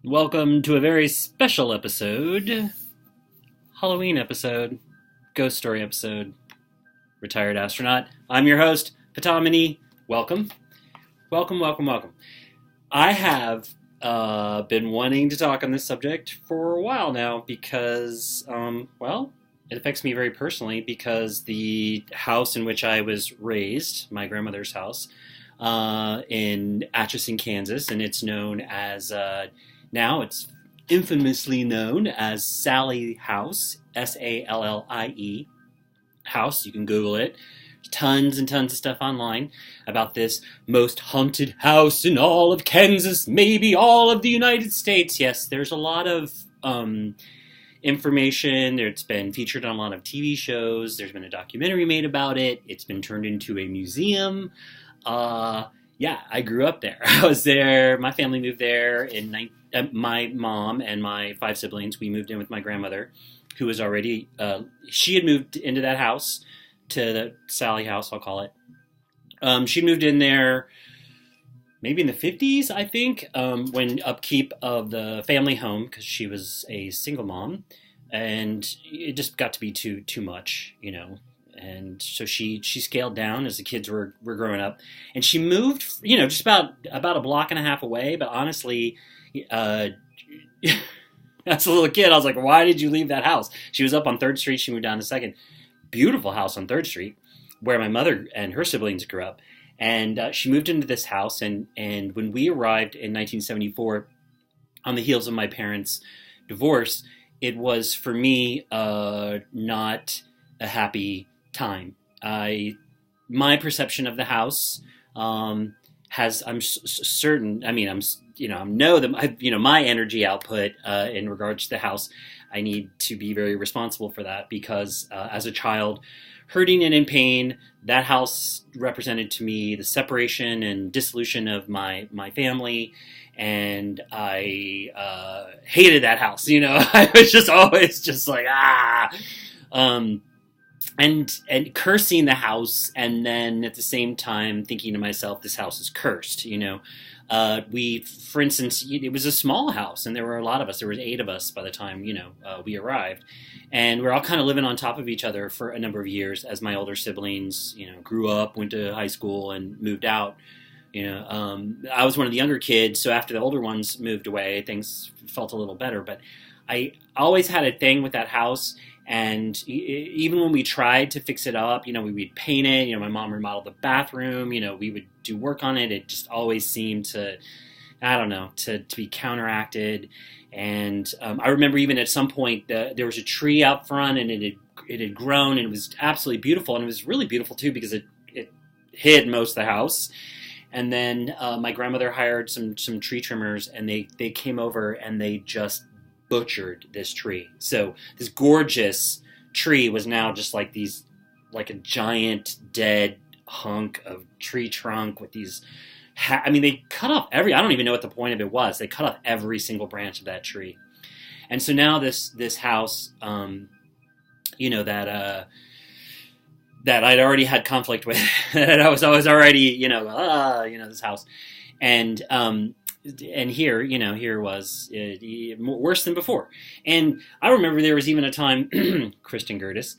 Welcome to a very special episode, Halloween episode, ghost story episode, retired astronaut. I'm your host, Patamini. Welcome, welcome. I have been wanting to talk on this subject for a while now because, it affects me very personally because the house in which I was raised, my grandmother's house, in Atchison, Kansas, and it's known as now it's infamously known as Sallie House, Sallie House. You can Google it. Tons and tons of stuff online about this most haunted house in all of Kansas, maybe all of the United States. Yes, there's a lot of information. It's been featured on a lot of TV shows. There's been a documentary made about it. It's been turned into a museum. Uh, yeah, I grew up there. I was there. My family moved there my mom and my five siblings. We moved in with my grandmother, who was already. She had moved into that house, to the Sallie House, I'll call it. She moved in there maybe in the 50s, I think, when upkeep of the family home, because she was a single mom, and it just got to be too much, you know. And so she scaled down as the kids were growing up, and she moved, just about a block and a half away. But honestly, uh, as a little kid, I was like, "Why did you leave that house?" She was up on Third Street. She moved down to Second. Beautiful house on Third Street, where my mother and her siblings grew up. And she moved into this house, and when we arrived in 1974, on the heels of my parents' divorce, it was for me not a happy time. My perception of the house has I'm certain. I mean, I know that my energy output in regards to the house. I need to be very responsible for that because as a child, hurting and in pain, that house represented to me the separation and dissolution of my family, and I hated that house. I was just always just like um, and cursing the house, and then at the same time thinking to myself, this house is cursed. For instance, it was a small house, and there were a lot of us. There was 8 of us by the time we arrived, and we're all kind of living on top of each other for a number of years as my older siblings, grew up, went to high school, and moved out. I was one of the younger kids, so after the older ones moved away, things felt a little better. But I always had a thing with that house. And even when we tried to fix it up, we'd paint it. My mom remodeled the bathroom. We would do work on it. It just always seemed to, I don't know, to be counteracted. And I remember even at some point there was a tree out front, and it had grown, and it was absolutely beautiful. And it was really beautiful too because it hid most of the house. And then my grandmother hired some tree trimmers, and they came over and they just butchered this tree. So this gorgeous tree was now just like a giant dead hunk of tree trunk with these. They cut off I don't even know what the point of it was. They cut off every single branch of that tree, and so now this house, that I'd already had conflict with, that I was already, this house, and here, here was worse than before. And I remember there was even a time, Kristen Gertis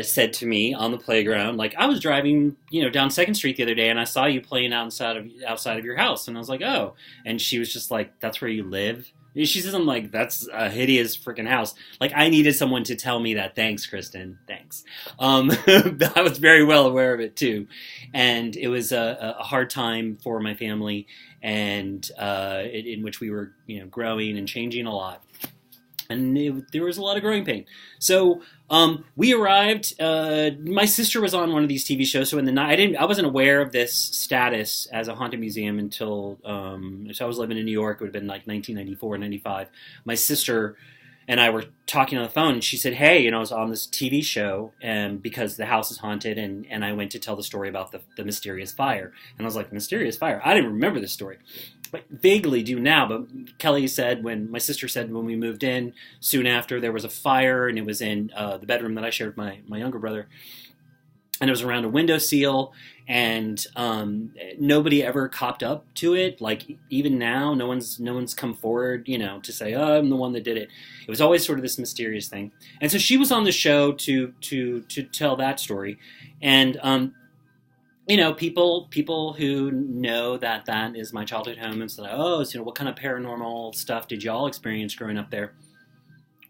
said to me on the playground, like, I was driving, down Second Street the other day, and I saw you playing outside of your house, and I was like, oh, and she was just like, that's where you live? She says, I'm like, that's a hideous freaking house. Like, I needed someone to tell me that. Thanks, Kristen. Thanks. I was very well aware of it, too. And it was a hard time for my family, and in which we were, growing and changing a lot. And there was a lot of growing pain. So we arrived. My sister was on one of these TV shows. So in the night, I wasn't aware of this status as a haunted museum until. So I was living in New York. It would have been like 1994, 95. My sister and I were talking on the phone, and she said, "Hey, I was on this TV show, and because the house is haunted, and I went to tell the story about the mysterious fire." And I was like, "Mysterious fire?" I didn't remember this story. But vaguely do now, but Kelly said my sister said when we moved in, soon after there was a fire, and it was in the bedroom that I shared with my younger brother. and it was around a windowsill, and nobody ever copped up to it. Like even now, no one's come forward, to say, "Oh, I'm the one that did it." It was always sort of this mysterious thing. And so she was on the show to tell that story, and people who know that is my childhood home and say, "Oh, so, what kind of paranormal stuff did y'all experience growing up there?"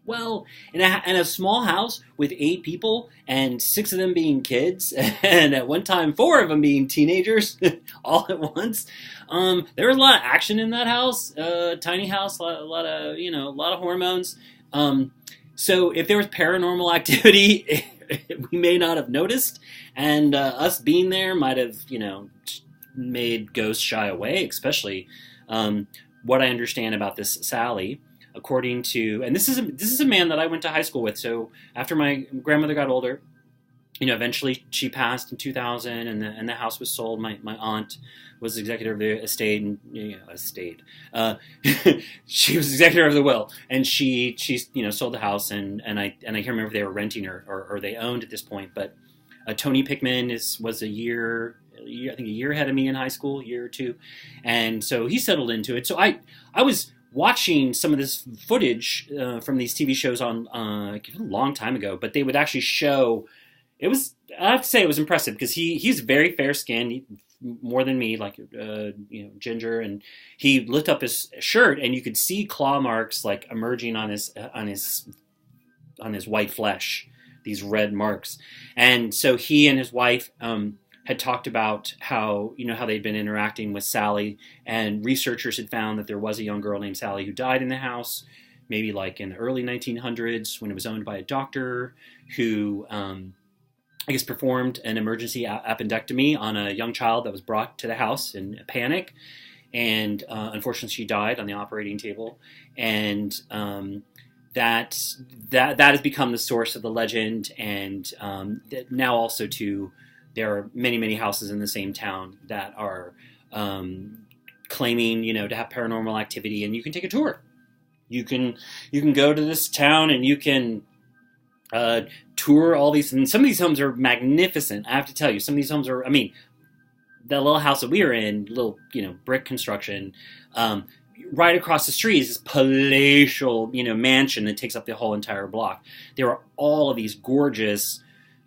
Well, in a small house with 8 people and 6 of them being kids, and at one time 4 of them being teenagers, all at once, there was a lot of action in that house. Tiny house, a lot of hormones. So if there was paranormal activity, we may not have noticed, and us being there might have, made ghosts shy away. Especially what I understand about this Sallie. According to, and this is a man that I went to high school with. So after my grandmother got older, eventually she passed in 2000, and the house was sold. My aunt was executor of the estate, and she was executor of the will, and she sold the house, and I can't remember if they were renting or they owned at this point. But Tony Pickman was a year ahead of me in high school, year or two, and so he settled into it. So I was watching some of this footage from these TV shows on a long time ago, but they would actually show. I have to say it was impressive because he's very fair skinned, more than me, like ginger, and he lifted up his shirt and you could see claw marks like emerging on his white flesh, these red marks, and so he and his wife had talked about how they'd been interacting with Sallie, and researchers had found that there was a young girl named Sallie who died in the house, maybe like in the early 1900s when it was owned by a doctor who, I guess, performed an emergency appendectomy on a young child that was brought to the house in a panic, and unfortunately she died on the operating table, and that has become the source of the legend, and now also too. There are many, many houses in the same town that are claiming, to have paranormal activity, and you can take a tour. You can go to this town and you can tour all these. And some of these homes are magnificent. I have to tell you, some of these homes are. I mean, that little house that we were in, little brick construction. Right across the street is this palatial, mansion that takes up the whole entire block. There are all of these gorgeous.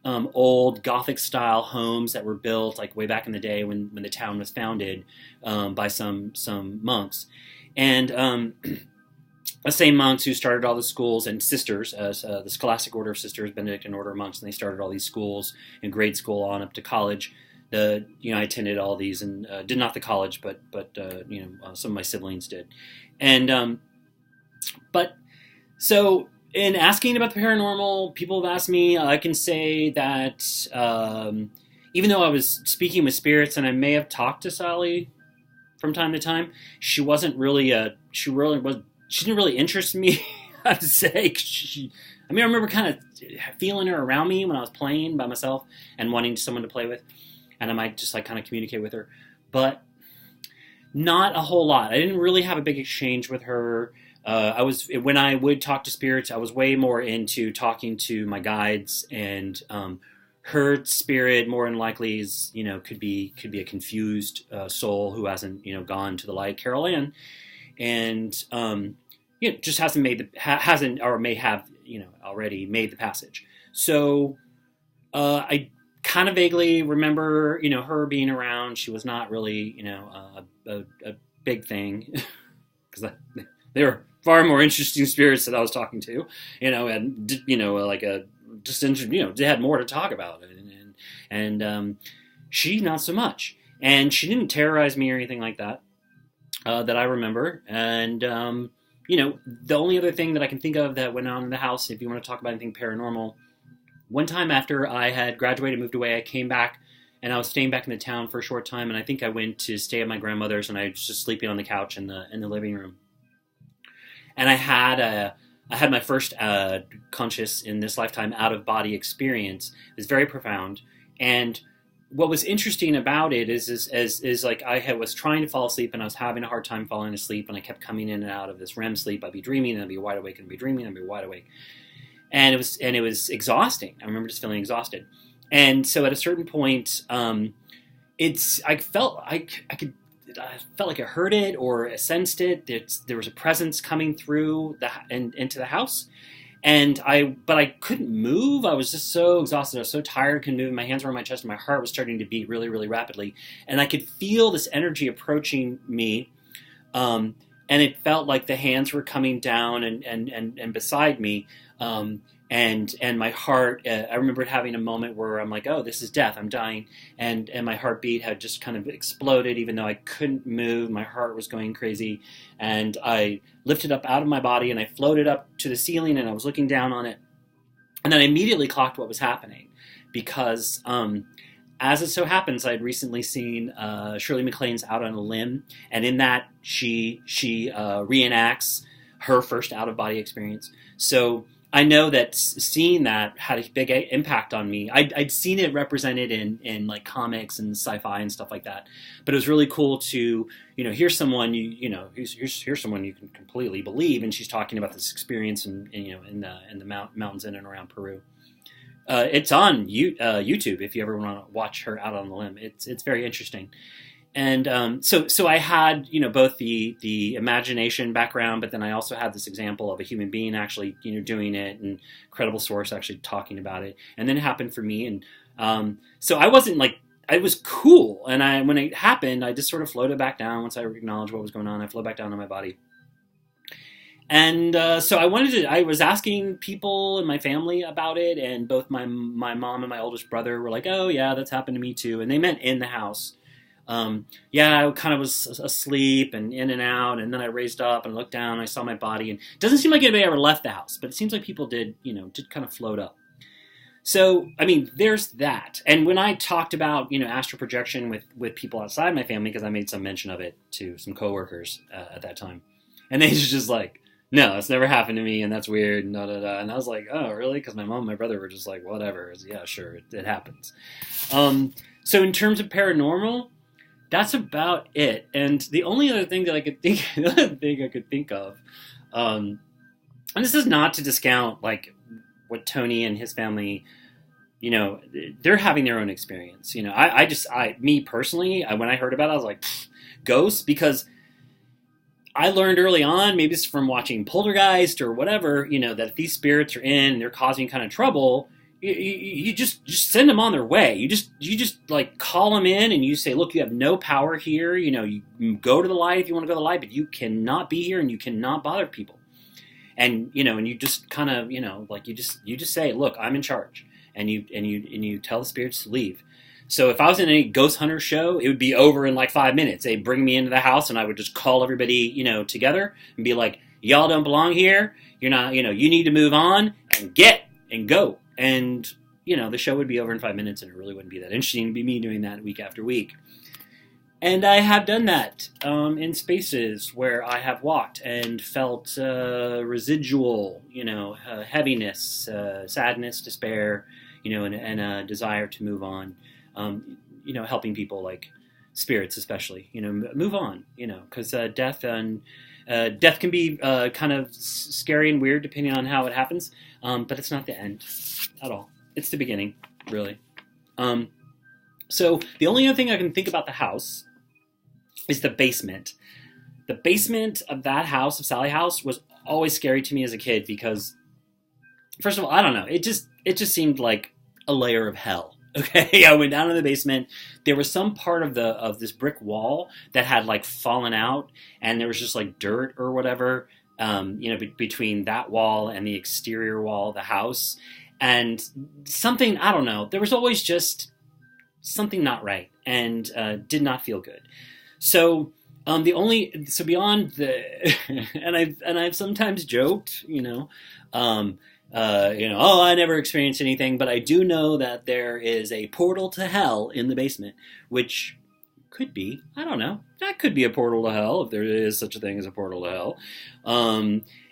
Old Gothic style homes that were built like way back in the day when the town was founded by some monks, and the same monks who started all the schools and sisters, the Scholastic Order of Sisters, Benedictine Order of Monks, and they started all these schools in grade school on up to college. I attended all these and did not the college, but some of my siblings did, and but so. In asking about the paranormal, people have asked me, I can say that even though I was speaking with spirits and I may have talked to Sallie from time to time, she didn't really interest me, I have to say. I remember kind of feeling her around me when I was playing by myself and wanting someone to play with, and I might just like kind of communicate with her, but not a whole lot. I didn't really have a big exchange with her. When I would talk to spirits, I was way more into talking to my guides, and her spirit more than likely is, could be a confused soul who hasn't, gone to the light, Carol Ann, and just hasn't or may have, already made the passage. So I kind of vaguely remember, her being around. She was not really, a big thing because they were far more interesting spirits that I was talking to, and they had more to talk about, and she not so much, and she didn't terrorize me or anything like that that I remember, and the only other thing that I can think of that went on in the house, if you want to talk about anything paranormal, one time after I had graduated, moved away, I came back. And I was staying back in the town for a short time, and I think I went to stay at my grandmother's, and I was just sleeping on the couch in the living room. And I had my first conscious in this lifetime out of body experience. It was very profound. And what was interesting about it is like was trying to fall asleep and I was having a hard time falling asleep, and I kept coming in and out of this REM sleep. I'd be dreaming and I'd be wide awake and I'd be dreaming and I'd be wide awake. And it was exhausting. I remember just feeling exhausted. And so at a certain point, I felt I felt like I heard it or I sensed it. There was a presence coming through and into the house, but I couldn't move. I was just so exhausted. I was so tired, couldn't move. My hands were on my chest, and my heart was starting to beat really, really rapidly. And I could feel this energy approaching me, and it felt like the hands were coming down and beside me. And my heart, I remember having a moment where I'm like, oh, this is death, I'm dying. And my heartbeat had just kind of exploded, even though I couldn't move. My heart was going crazy. And I lifted up out of my body and I floated up to the ceiling and I was looking down on it. And then I immediately clocked what was happening because, as it so happens, I had recently seen Shirley MacLaine's Out on a Limb. And in that, she reenacts her first out-of-body experience. So I know that seeing that had a big impact on me. I'd seen it represented in like comics and sci-fi and stuff like that, but it was really cool to hear someone here's someone you can completely believe, and she's talking about this experience in the mountains in and around Peru. It's on YouTube if you ever want to watch her Out on the Limb. It's very interesting. And so I had both the imagination background, but then I also had this example of a human being actually doing it, and credible source actually talking about it. And then it happened for me, and so I wasn't like, it was cool. And when it happened, I just sort of floated back down. Once I acknowledged what was going on, I floated back down to my body. And so I was asking people in my family about it, and both my mom and my oldest brother were like, "Oh yeah, that's happened to me too." And they meant in the house. I kind of was asleep and in and out, and then I raised up and looked down and I saw my body, and it doesn't seem like anybody ever left the house, but it seems like people did kind of float up. So, I mean, there's that. And when I talked about, astral projection with people outside my family, because I made some mention of it to some coworkers at that time, and they just like, no, it's never happened to me, and that's weird, and da da da. And I was like, oh, really? Because my mom and my brother were just like, whatever. Yeah, sure, it happens. So in terms of paranormal, that's about it. And the only other thing that I could think of, and this is not to discount like what Tony and his family, they're having their own experience. Me personally, when I heard about it, I was like, ghosts, because I learned early on, maybe it's from watching Poltergeist or whatever, that if these spirits are in and they're causing kind of trouble, you just send them on their way. You just like call them in and you say, look, you have no power here. You go to the light if you want to go to the light, but you cannot be here and you cannot bother people. And and you just kind of like you just say, look, I'm in charge, and you tell the spirits to leave. So if I was in a ghost hunter show, it would be over in like 5 minutes. They'd bring me into the house and I would just call everybody together and be like, y'all don't belong here. You're not you need to move on and go. And, the show would be over in 5 minutes, and it really wouldn't be that interesting to be me doing that week after week. And I have done that in spaces where I have walked and felt residual, heaviness, sadness, despair, and a desire to move on, helping people like spirits especially, move on, because death can be kind of scary and weird depending on how it happens, but it's not the end at all. It's the beginning, really. So the only other thing I can think about the house is the basement. The basement of that house, of Sallie House, was always scary to me as a kid because, first of all, I don't know, it just seemed like a layer of hell. Okay, I went down to the basement. There was some part of this brick wall that had like fallen out, and there was just like dirt or whatever, between that wall and the exterior wall of the house, and something, I don't know. There was always just something not right, and did not feel good. So beyond the and I've sometimes joked, oh, I never experienced anything, but I do know that there is a portal to hell in the basement, which could be, I don't know, that could be a portal to hell if there is such a thing as a portal to hell.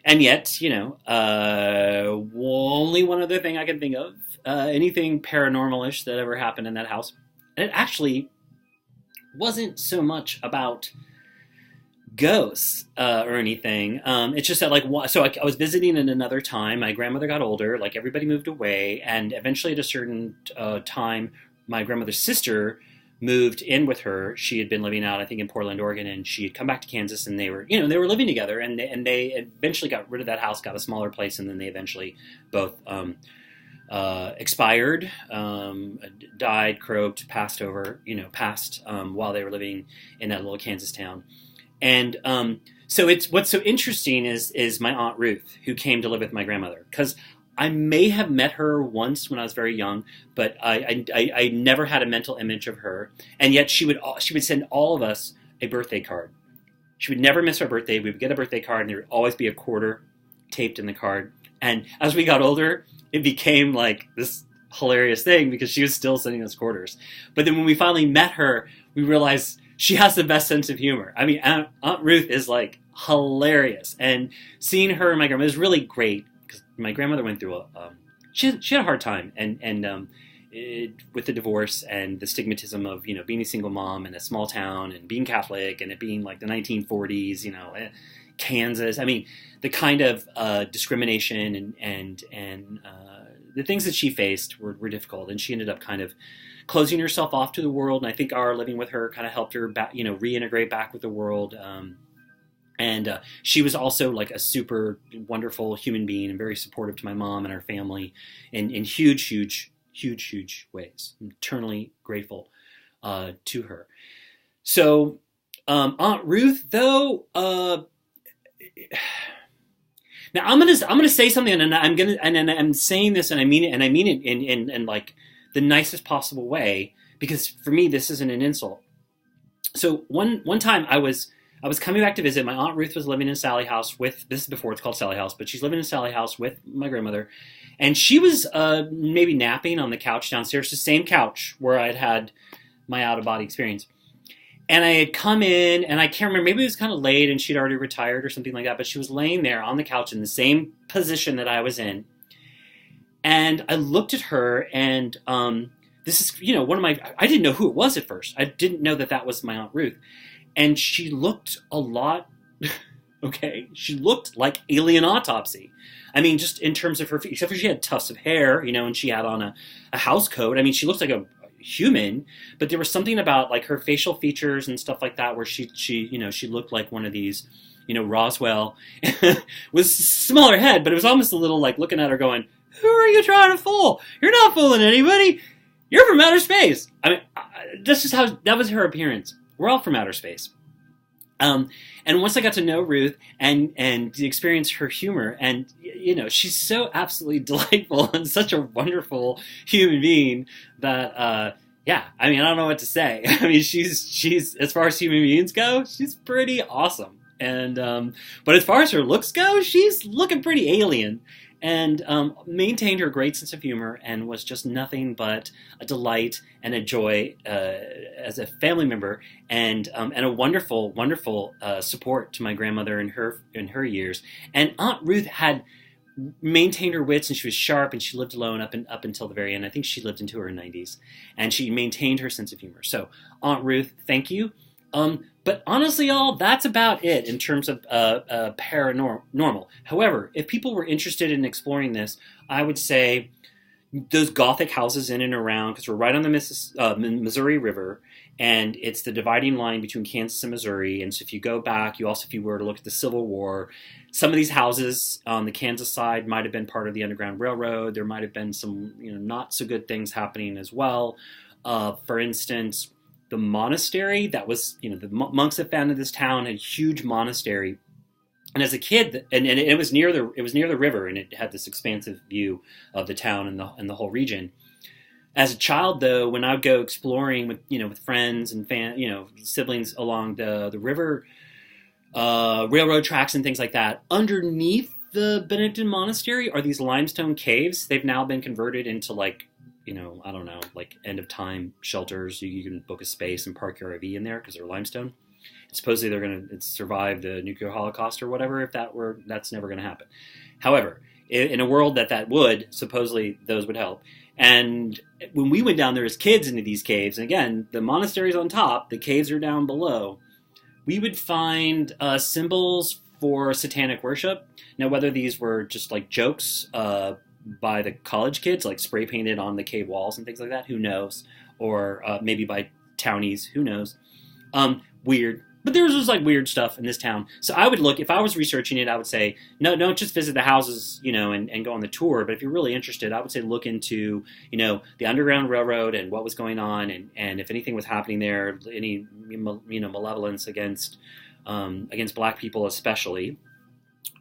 And yet, only one other thing I can think of, anything paranormal-ish that ever happened in that house. And it actually wasn't so much about ghosts or anything. It's just that like so I was visiting at another time. My grandmother got older, like everybody moved away, and eventually at a certain time, my grandmother's sister moved in with her. She had been living out, I think, in Portland, Oregon, and she had come back to Kansas, and they were living together, and they eventually got rid of that house, got a smaller place, and then they eventually both expired, died, croaked, passed while they were living in that little Kansas town. And so it's what's so interesting is my Aunt Ruth, who came to live with my grandmother, because I may have met her once when I was very young, but I never had a mental image of her. And yet she would send all of us a birthday card. She would never miss our birthday. We would get a birthday card, and there would always be a quarter taped in the card. And as we got older, it became like this hilarious thing because she was still sending us quarters. But then when we finally met her, we realized she has the best sense of humor. I mean, Aunt Ruth is like hilarious, and seeing her and my grandma is really great because my grandmother went through she had a hard time, and with the divorce and the stigmatism of being a single mom in a small town and being Catholic and it being like the 1940s, Kansas. I mean, the kind of discrimination and the things that she faced were difficult, and she ended up kind of closing herself off to the world. And I think our living with her kind of helped her back, reintegrate back with the world. And she was also like a super wonderful human being and very supportive to my mom and our family in huge ways. I'm eternally grateful to her. So Aunt Ruth, though. Now I'm gonna say something, and I'm saying this, and I mean it in like the nicest possible way, because for me this isn't an insult. So one time I was coming back to visit. My Aunt Ruth was living in Sallie House this is before it's called Sallie House, but she's living in Sallie House with my grandmother, and she was maybe napping on the couch downstairs, the same couch where I'd had my out of body experience. And I had come in, and I can't remember, maybe it was kind of late and she'd already retired or something like that, but she was laying there on the couch in the same position that I was in. And I looked at her, and this is, I didn't know who it was at first. I didn't know that was my Aunt Ruth. And she looked a lot, okay, she looked like Alien Autopsy. I mean, just in terms of her, except for she had tufts of hair, and she had on a house coat. I mean, she looked like a human, but there was something about like her facial features and stuff like that where she looked like one of these, Roswell with a smaller head, but it was almost a little like looking at her going, who are you trying to fool? You're not fooling anybody. You're from outer space. I mean, that was her appearance. We're all from outer space. And once I got to know Ruth and experience her humor, and she's so absolutely delightful and such a wonderful human being that I mean, I don't know what to say. I mean, she's as far as human beings go, she's pretty awesome. And but as far as her looks go, she's looking pretty alien. And maintained her great sense of humor and was just nothing but a delight and a joy as a family member, and a wonderful support to my grandmother in her years. And Aunt Ruth had maintained her wits, and she was sharp, and she lived alone up until the very end. I think she lived into her 90s, and she maintained her sense of humor. So Aunt Ruth, thank you. But honestly, y'all, that's about it in terms of paranormal. However, if people were interested in exploring this, I would say those Gothic houses in and around, because we're right on the Missouri River, and it's the dividing line between Kansas and Missouri. And so if you go back, if you were to look at the Civil War, some of these houses on the Kansas side might have been part of the Underground Railroad. There might have been some not so good things happening as well. For instance, the monastery that was, the monks that founded this town had a huge monastery. And as a kid, and it was near the river, and it had this expansive view of the town and the whole region. As a child, though, when I would go exploring with friends and siblings along the river, railroad tracks and things like that, underneath the Benedictine monastery are these limestone caves. They've now been converted into I don't know, like end of time shelters. You can book a space and park your RV in there because they're limestone. And supposedly they're going to survive the nuclear holocaust or whatever. That's never going to happen. However, in a world that would, supposedly those would help. And when we went down there as kids into these caves, and again, the monastery's on top, the caves are down below. we would find symbols for satanic worship. Now, whether these were just like jokes by the college kids, like spray painted on the cave walls and things like that, who knows? Or maybe by townies, who knows? Weird. But there was just like weird stuff in this town. So I would look, if I was researching it, I would say, no, don't just visit the houses, and go on the tour. But if you're really interested, I would say look into, the Underground Railroad and what was going on, and if anything was happening there, any, malevolence against Black people especially.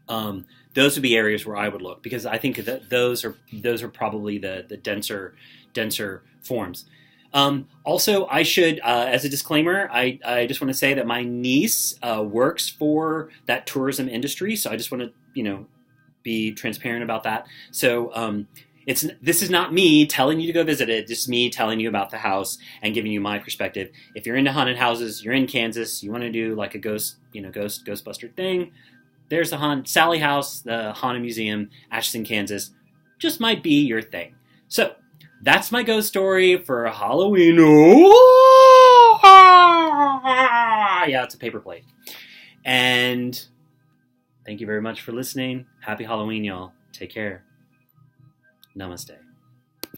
Those would be areas where I would look, because I think that those are probably the denser forms. Also, I should, as a disclaimer, I just want to say that my niece works for that tourism industry, so I just want to, be transparent about that. So this is not me telling you to go visit it, just me telling you about the house and giving you my perspective. If you're into haunted houses, you're in Kansas, you want to do like a Ghostbuster thing, there's the Sallie House, the Haunted Museum, Atchison, Kansas. Just might be your thing. So, that's my ghost story for Halloween. Yeah, it's a paper plate. And thank you very much for listening. Happy Halloween, y'all. Take care. Namaste.